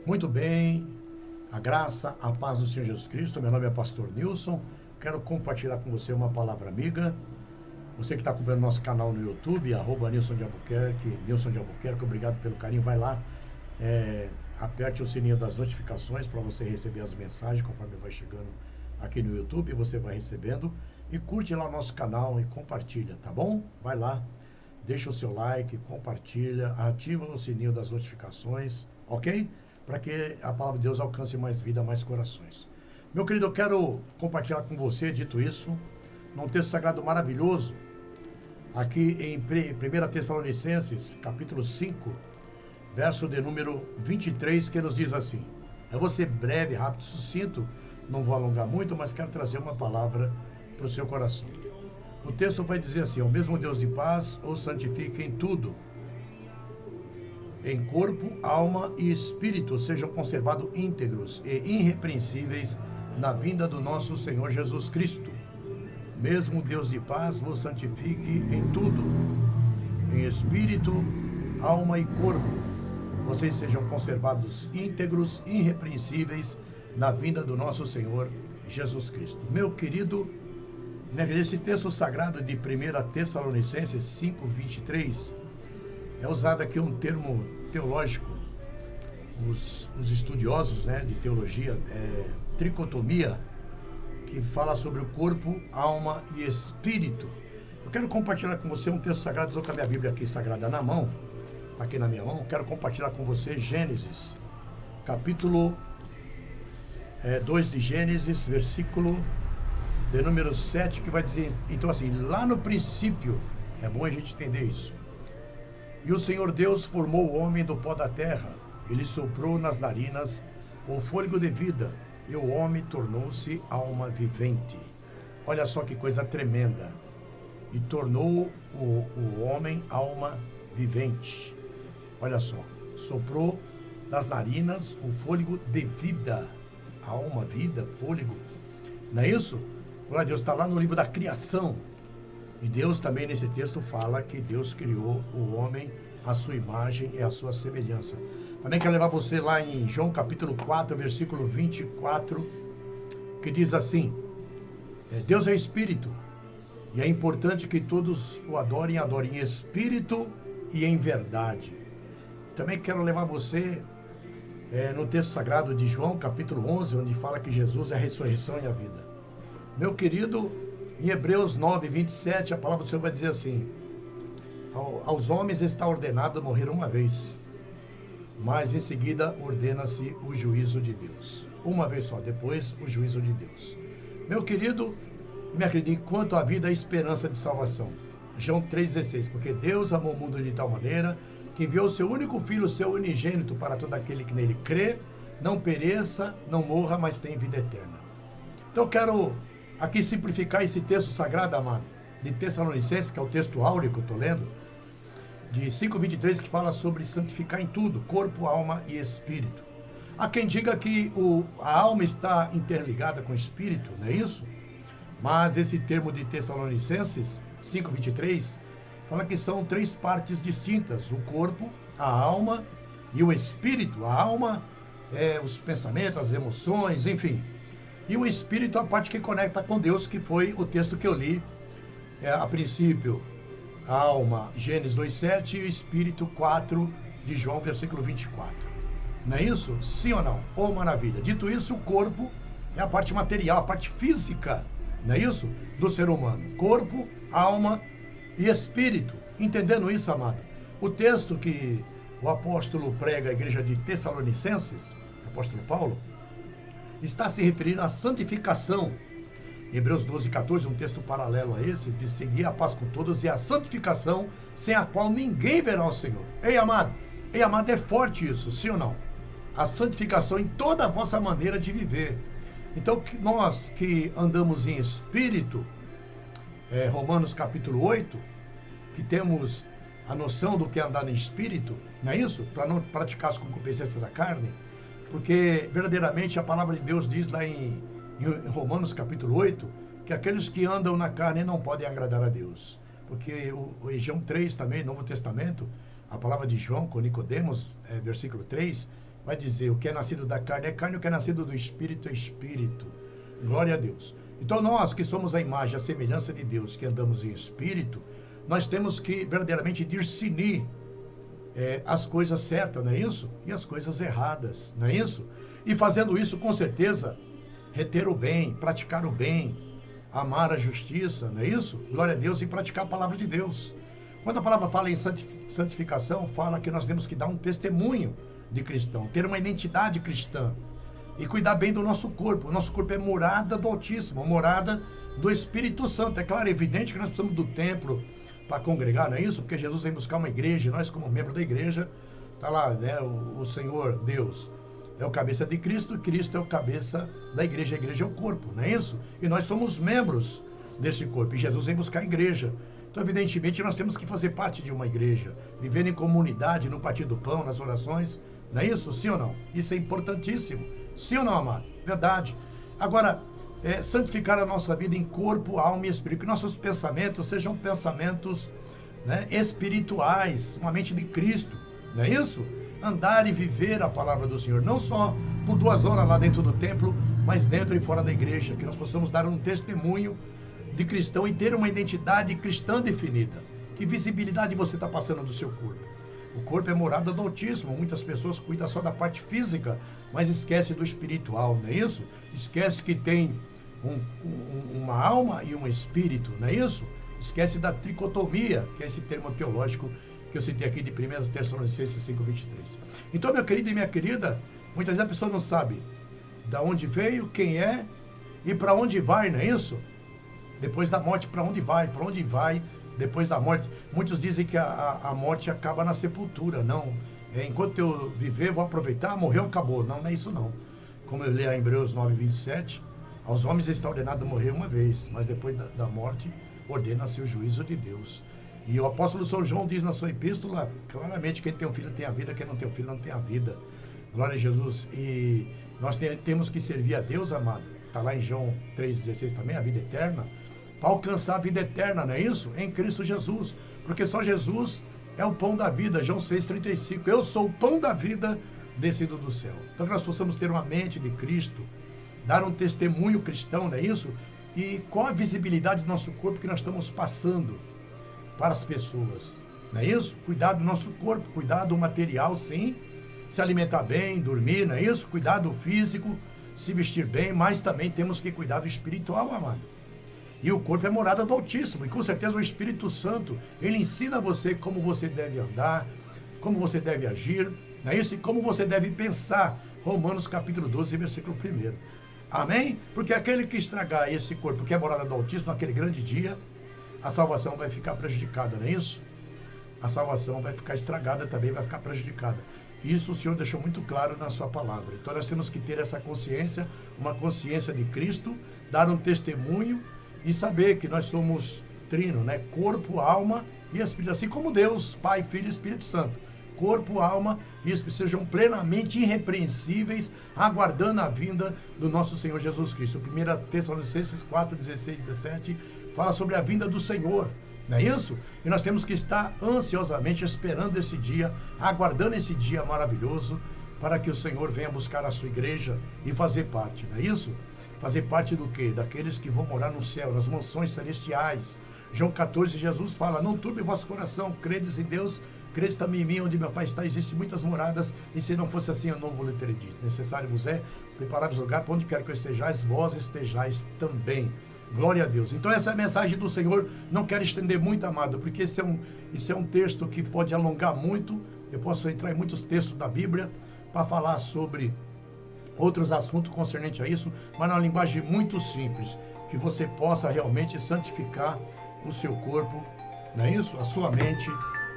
Muito bem, a graça, a paz do Senhor Jesus Cristo. Meu nome é Pastor Nilson. Quero compartilhar com você uma palavra amiga. Você que está acompanhando nosso canal no YouTube, @Nilson de Albuquerque, Nilson de Albuquerque, obrigado pelo carinho. Vai lá, aperte o sininho das notificações para você receber as mensagens conforme vai chegando aqui no YouTube. Você vai recebendo e curte lá o nosso canal e compartilha, tá bom? Vai lá, deixa o seu like, compartilha, ativa o sininho das notificações, ok? Para que a palavra de Deus alcance mais vida, mais corações. Meu querido, eu quero compartilhar com você, dito isso, num texto sagrado maravilhoso, aqui em 1 Tessalonicenses, capítulo 5, verso de número 23, que nos diz assim. Eu vou ser breve, rápido, sucinto, não vou alongar muito, mas quero trazer uma palavra para o seu coração. O texto vai dizer assim: o mesmo Deus de paz os santifique em tudo, em corpo, alma e espírito sejam conservados íntegros e irrepreensíveis na vinda do nosso Senhor Jesus Cristo. Mesmo Deus de paz vos santifique em tudo, em espírito, alma e corpo. Vocês sejam conservados íntegros, irrepreensíveis na vinda do nosso Senhor Jesus Cristo. Meu querido, nesse texto sagrado de 1 Tessalonicenses 5:23, é usado aqui um termo teológico. Os estudiosos, de teologia, tricotomia, que fala sobre o corpo, alma e espírito. Eu quero compartilhar com você um texto sagrado. Estou com a minha Bíblia aqui sagrada na mão, aqui na minha mão. Quero compartilhar com você Gênesis, capítulo 2 de Gênesis, versículo de número 7, que vai dizer, então assim, lá no princípio, é bom a gente entender isso. E o Senhor Deus formou o homem do pó da terra, ele soprou nas narinas o fôlego de vida, e o homem tornou-se alma vivente. Olha só que coisa tremenda. E tornou o homem alma vivente. Olha só, soprou das narinas o fôlego de vida. Alma, vida, fôlego. Não é isso? Glória a Deus, está lá no livro da criação. E Deus também nesse texto fala que Deus criou o homem à sua imagem e à sua semelhança. Também quero levar você lá em João capítulo 4, versículo 24, que diz assim: Deus é espírito, e é importante que todos o adorem em espírito e em verdade. Também quero levar você no texto sagrado de João capítulo 11, onde fala que Jesus é a ressurreição e a vida. Meu querido, em Hebreus 9, 27, a palavra do Senhor vai dizer assim: aos homens está ordenado morrer uma vez, mas em seguida ordena-se o juízo de Deus. Uma vez só, depois o juízo de Deus. Meu querido, minha querida, enquanto a vida, a esperança de salvação. João 3,16, porque Deus amou o mundo de tal maneira que enviou o seu único filho, o seu unigênito, para todo aquele que nele crê, não pereça, não morra, mas tenha vida eterna. Então eu quero aqui simplificar esse texto sagrado, amado, de Tessalonicenses, que é o texto áureo que eu estou lendo, de 5:23, que fala sobre santificar em tudo, corpo, alma e espírito. Há quem diga que a alma está interligada com o espírito, não é isso? Mas esse termo de Tessalonicenses 5:23 fala que são três partes distintas: o corpo, a alma e o espírito. A alma é os pensamentos, as emoções, enfim. E o espírito é a parte que conecta com Deus, que foi o texto que eu li a princípio. A alma, Gênesis 2:7, e o espírito 4 de João, versículo 24. Não é isso? Sim ou não? Oh, maravilha. Dito isso, o corpo é a parte material, a parte física, não é isso? Do ser humano. Corpo, alma e espírito. Entendendo isso, amado? O texto que o apóstolo prega à igreja de Tessalonicenses, o apóstolo Paulo, está se referindo à santificação. Hebreus 12:14, um texto paralelo a esse, de seguir a paz com todos e a santificação, sem a qual ninguém verá o Senhor. Ei, amado, é forte isso, sim ou não? A santificação em toda a vossa maneira de viver. Então, nós que andamos em espírito, Romanos capítulo 8, que temos a noção do que é andar em espírito, não é isso? Para não praticar as concupiscências da carne, porque verdadeiramente a palavra de Deus diz lá em Romanos capítulo 8, que aqueles que andam na carne não podem agradar a Deus. Porque o João 3 também, Novo Testamento, a palavra de João com Nicodemos, versículo 3, vai dizer: o que é nascido da carne é carne, o que é nascido do Espírito é Espírito. Glória a Deus. Então nós que somos a imagem, a semelhança de Deus, que andamos em Espírito, nós temos que verdadeiramente discernir as coisas certas, não é isso? E as coisas erradas, não é isso? E fazendo isso, com certeza, reter o bem, praticar o bem, amar a justiça, não é isso? Glória a Deus, e praticar a palavra de Deus. Quando a palavra fala em santificação, fala que nós temos que dar um testemunho de cristão, ter uma identidade cristã e cuidar bem do nosso corpo. O nosso corpo é morada do Altíssimo, morada do Espírito Santo. É claro, é evidente que nós precisamos do templo para congregar, não é isso? Porque Jesus vem buscar uma igreja e nós, como membro da igreja, está lá, né? O Senhor, Deus, é o cabeça de Cristo, Cristo é o cabeça da igreja, a igreja é o corpo, não é isso? E nós somos membros desse corpo, e Jesus vem buscar a igreja. Então, evidentemente, nós temos que fazer parte de uma igreja, viver em comunidade, no partir do pão, nas orações, não é isso? Sim ou não? Isso é importantíssimo. Sim ou não, amado? Verdade. Agora, santificar a nossa vida em corpo, alma e espírito, que nossos pensamentos sejam pensamentos, né, espirituais, uma mente de Cristo, não é isso? Andar e viver a palavra do Senhor, não só por 2 horas lá dentro do templo, mas dentro e fora da igreja, que nós possamos dar um testemunho de cristão e ter uma identidade cristã definida. Que visibilidade você está passando do seu corpo? O corpo é morada do Altíssimo. Muitas pessoas cuidam só da parte física, mas esquece do espiritual, não é isso? Esquece que tem uma alma e um espírito, não é isso? Esquece da tricotomia, que é esse termo teológico que eu citei aqui de 1 Tessalonicenses 5:23. Então, meu querido e minha querida, muitas vezes a pessoa não sabe de onde veio, quem é e para onde vai, não é isso? Depois da morte, para onde vai? Para onde vai depois da morte? Muitos dizem que a morte acaba na sepultura. Não. Enquanto eu viver, vou aproveitar, morreu, acabou. Não, não é isso não. Como eu li em Hebreus 9:27, aos homens está ordenado morrer uma vez, mas depois da morte ordena-se o juízo de Deus. E o apóstolo São João diz na sua epístola, claramente, quem tem um filho tem a vida, quem não tem um filho não tem a vida. Glória a Jesus. E nós temos que servir a Deus, amado. Está lá em João 3,16 também, a vida eterna, para alcançar a vida eterna, não é isso? Em Cristo Jesus. Porque só Jesus é o pão da vida. João 6,35. Eu sou o pão da vida descido do céu. Então que nós possamos ter uma mente de Cristo, dar um testemunho cristão, não é isso? E qual a visibilidade do nosso corpo que nós estamos passando para as pessoas, não é isso? Cuidar do nosso corpo, cuidar do material, sim, se alimentar bem, dormir, não é isso? Cuidar do físico, se vestir bem, mas também temos que cuidar do espiritual, amado. E o corpo é morada do Altíssimo, e com certeza o Espírito Santo, ele ensina você como você deve andar, como você deve agir, não é isso? E como você deve pensar. Romanos capítulo 12, versículo 1. Amém? Porque aquele que estragar esse corpo que é morada do Altíssimo naquele grande dia, a salvação vai ficar prejudicada, não é isso? A salvação vai ficar estragada também, vai ficar prejudicada. Isso o Senhor deixou muito claro na sua palavra. Então nós temos que ter essa consciência, uma consciência de Cristo, dar um testemunho e saber que nós somos trino, né? Corpo, alma e Espírito, assim como Deus, Pai, Filho e Espírito Santo. Corpo, alma e Espírito sejam plenamente irrepreensíveis, aguardando a vinda do nosso Senhor Jesus Cristo. 1 Tessalonicenses 4, 16 e 17 fala sobre a vinda do Senhor, não é isso? E nós temos que estar ansiosamente esperando esse dia, aguardando esse dia maravilhoso, para que o Senhor venha buscar a sua igreja e fazer parte, não é isso? Fazer parte do quê? Daqueles que vão morar no céu, nas mansões celestiais. João 14, Jesus fala: não turbe vosso coração, credes em Deus, credes também em mim, onde meu Pai está, existem muitas moradas, e se não fosse assim, eu não vou lhe ter dito. Necessário vos é preparar-vos lugar para onde quer que eu estejais, vós estejais também. Glória a Deus. Então essa é a mensagem do Senhor. Não quero estender muito, amado, porque isso é um texto que pode alongar muito. Eu posso entrar em muitos textos da Bíblia para falar sobre outros assuntos concernentes a isso, mas numa linguagem muito simples, que você possa realmente santificar o seu corpo, não é isso? A sua mente,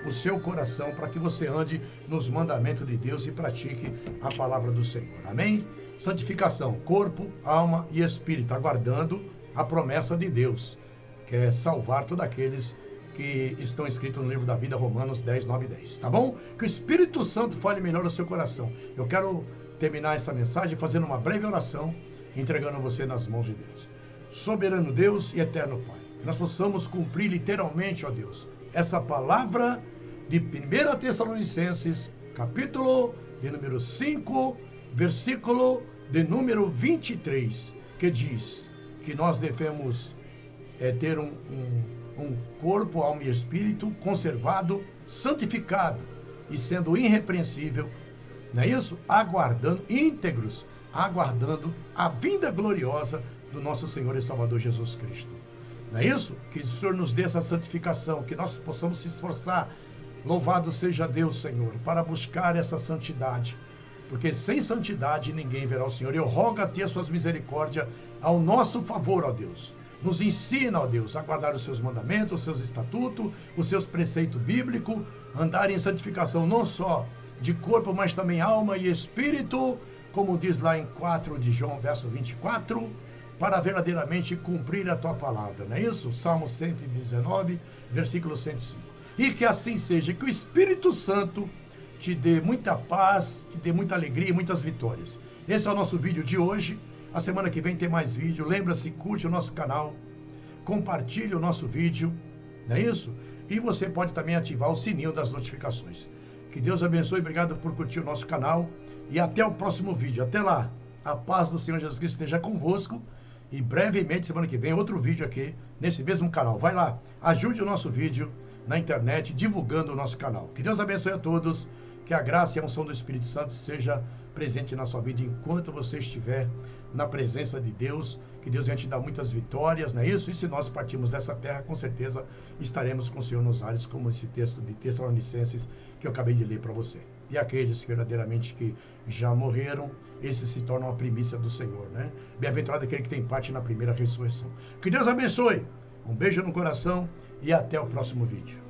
o seu coração, para que você ande nos mandamentos de Deus e pratique a palavra do Senhor. Amém? Santificação, corpo, alma e espírito, aguardando a promessa de Deus, que é salvar todos aqueles que estão escritos no livro da vida, Romanos 10, 9 e 10. Tá bom? Que o Espírito Santo fale melhor no seu coração. Eu quero terminar essa mensagem fazendo uma breve oração, entregando você nas mãos de Deus. Soberano Deus e eterno Pai, que nós possamos cumprir literalmente, ó Deus, essa palavra de 1 Tessalonicenses, capítulo de número 5, versículo de número 23, que diz que nós devemos ter um corpo, alma e espírito conservado, santificado e sendo irrepreensível, não é isso? Aguardando, íntegros, aguardando a vinda gloriosa do nosso Senhor e Salvador Jesus Cristo. Não é isso? Que o Senhor nos dê essa santificação, que nós possamos se esforçar. Louvado seja Deus, Senhor, para buscar essa santidade, porque sem santidade ninguém verá o Senhor. Eu rogo a Ti as suas misericórdias ao nosso favor, ó Deus. Nos ensina, ó Deus, a guardar os seus mandamentos, os seus estatutos, os seus preceitos bíblicos, andar em santificação não só de corpo, mas também alma e espírito, como diz lá em 4 de João, verso 24, para verdadeiramente cumprir a Tua palavra, não é isso? Salmo 119, versículo 105. E que assim seja, que o Espírito Santo te dê muita paz, te dê muita alegria e muitas vitórias. Esse é o nosso vídeo de hoje. A semana que vem tem mais vídeo. Lembra-se, curte o nosso canal, compartilhe o nosso vídeo, não é isso? E você pode também ativar o sininho das notificações. Que Deus abençoe, obrigado por curtir o nosso canal e até o próximo vídeo. Até lá, a paz do Senhor Jesus Cristo esteja convosco e brevemente, semana que vem, outro vídeo aqui nesse mesmo canal. Vai lá, ajude o nosso vídeo na internet, divulgando o nosso canal. Que Deus abençoe a todos, que a graça e a unção do Espírito Santo seja presente na sua vida enquanto você estiver na presença de Deus, que Deus venha te dar muitas vitórias, não é isso? E se nós partirmos dessa terra, com certeza estaremos com o Senhor nos ares, como esse texto de Tessalonicenses que eu acabei de ler para você. E aqueles verdadeiramente que já morreram, esses se tornam a primícia do Senhor, né? Bem-aventurado aquele que tem parte na primeira ressurreição. Que Deus abençoe, um beijo no coração e até o próximo vídeo.